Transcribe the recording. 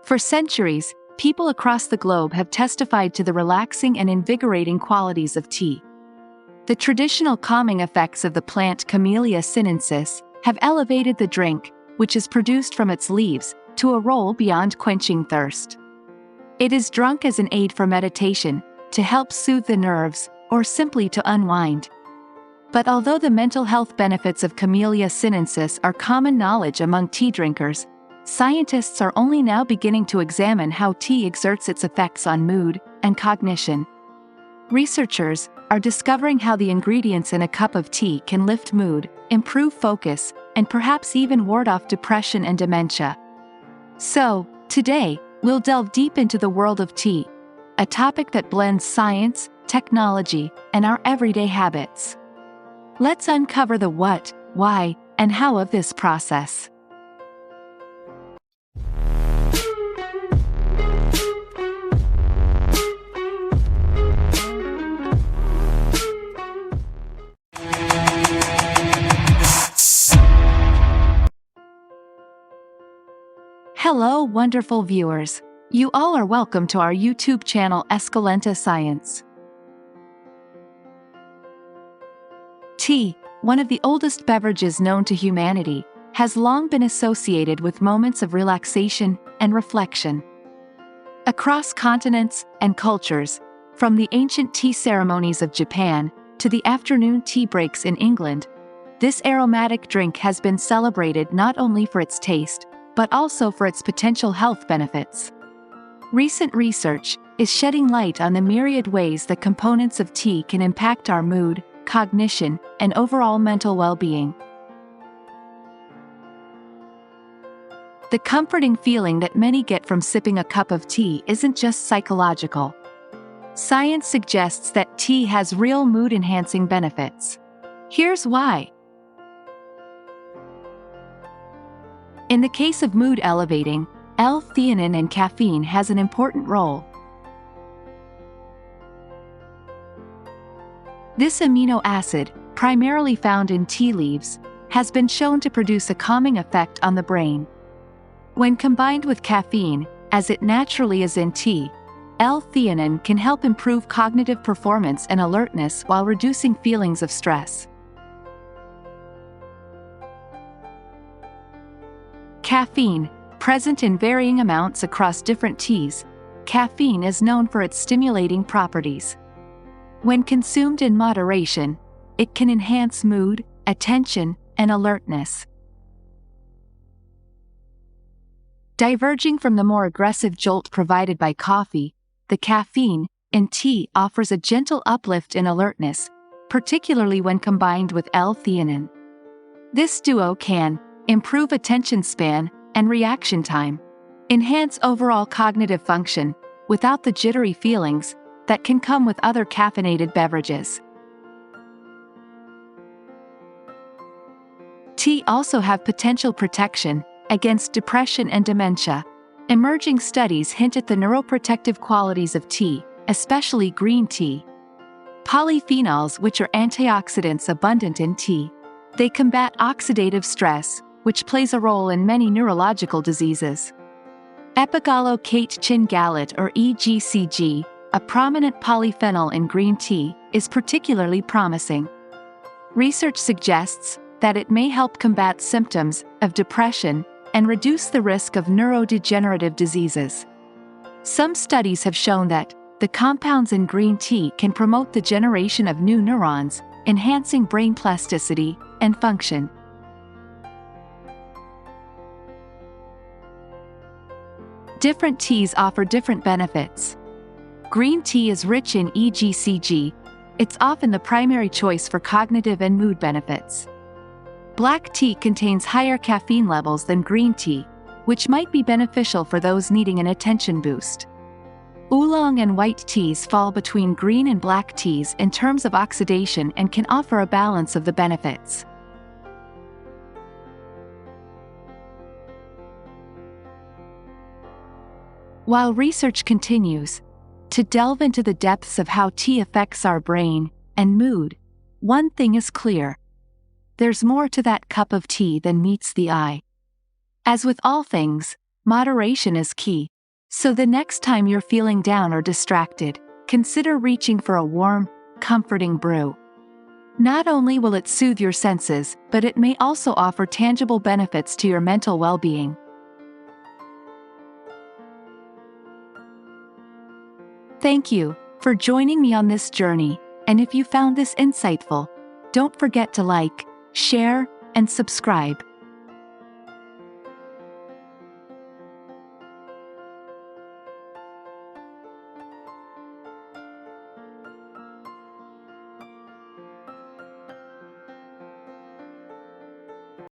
For centuries, people across the globe have testified to the relaxing and invigorating qualities of tea. The traditional calming effects of the plant Camellia sinensis have elevated the drink, which is produced from its leaves, to a role beyond quenching thirst. It is drunk as an aid for meditation, to help soothe the nerves, or simply to unwind. But although the mental health benefits of Camellia sinensis are common knowledge among tea drinkers, scientists are only now beginning to examine how tea exerts its effects on mood and cognition. Researchers are discovering how the ingredients in a cup of tea can lift mood, improve focus, and perhaps even ward off depression and dementia. So, today, we'll delve deep into the world of tea, a topic that blends science, technology, and our everyday habits. Let's uncover the what, why, and how of this process. Hello, wonderful viewers. You all are welcome to our YouTube channel Escalenta Science. Tea, one of the oldest beverages known to humanity, has long been associated with moments of relaxation and reflection. Across continents and cultures, from the ancient tea ceremonies of Japan to the afternoon tea breaks in England, this aromatic drink has been celebrated not only for its taste, but also for its potential health benefits. Recent research is shedding light on the myriad ways that components of tea can impact our mood, cognition, and overall mental well-being. The comforting feeling that many get from sipping a cup of tea isn't just psychological. Science suggests that tea has real mood-enhancing benefits. Here's why. In the case of mood elevating, L-theanine and caffeine has an important role. This amino acid, primarily found in tea leaves, has been shown to produce a calming effect on the brain. When combined with caffeine, as it naturally is in tea, L-theanine can help improve cognitive performance and alertness while reducing feelings of stress. Caffeine, present in varying amounts across different teas, caffeine is known for its stimulating properties. When consumed in moderation, it can enhance mood, attention, and alertness. Diverging from the more aggressive jolt provided by coffee, the caffeine in tea offers a gentle uplift in alertness, particularly when combined with L-theanine. This duo can improve attention span and reaction time, enhance overall cognitive function, without the jittery feelings that can come with other caffeinated beverages. Tea also have potential protection against depression and dementia. Emerging studies hint at the neuroprotective qualities of tea, especially green tea. Polyphenols, which are antioxidants abundant in tea. They combat oxidative stress, which plays a role in many neurological diseases. Epigallocatechin gallate, or EGCG, a prominent polyphenol in green tea, is particularly promising. Research suggests that it may help combat symptoms of depression and reduce the risk of neurodegenerative diseases. Some studies have shown that the compounds in green tea can promote the generation of new neurons, enhancing brain plasticity and function. Different teas offer different benefits. Green tea is rich in EGCG. It's often the primary choice for cognitive and mood benefits. Black tea contains higher caffeine levels than green tea, which might be beneficial for those needing an attention boost. Oolong and white teas fall between green and black teas in terms of oxidation and can offer a balance of the benefits. While research continues to delve into the depths of how tea affects our brain and mood, one thing is clear. There's more to that cup of tea than meets the eye. As with all things, moderation is key. So the next time you're feeling down or distracted, consider reaching for a warm, comforting brew. Not only will it soothe your senses, but it may also offer tangible benefits to your mental well-being. Thank you for joining me on this journey, and if you found this insightful, don't forget to like, share, and subscribe.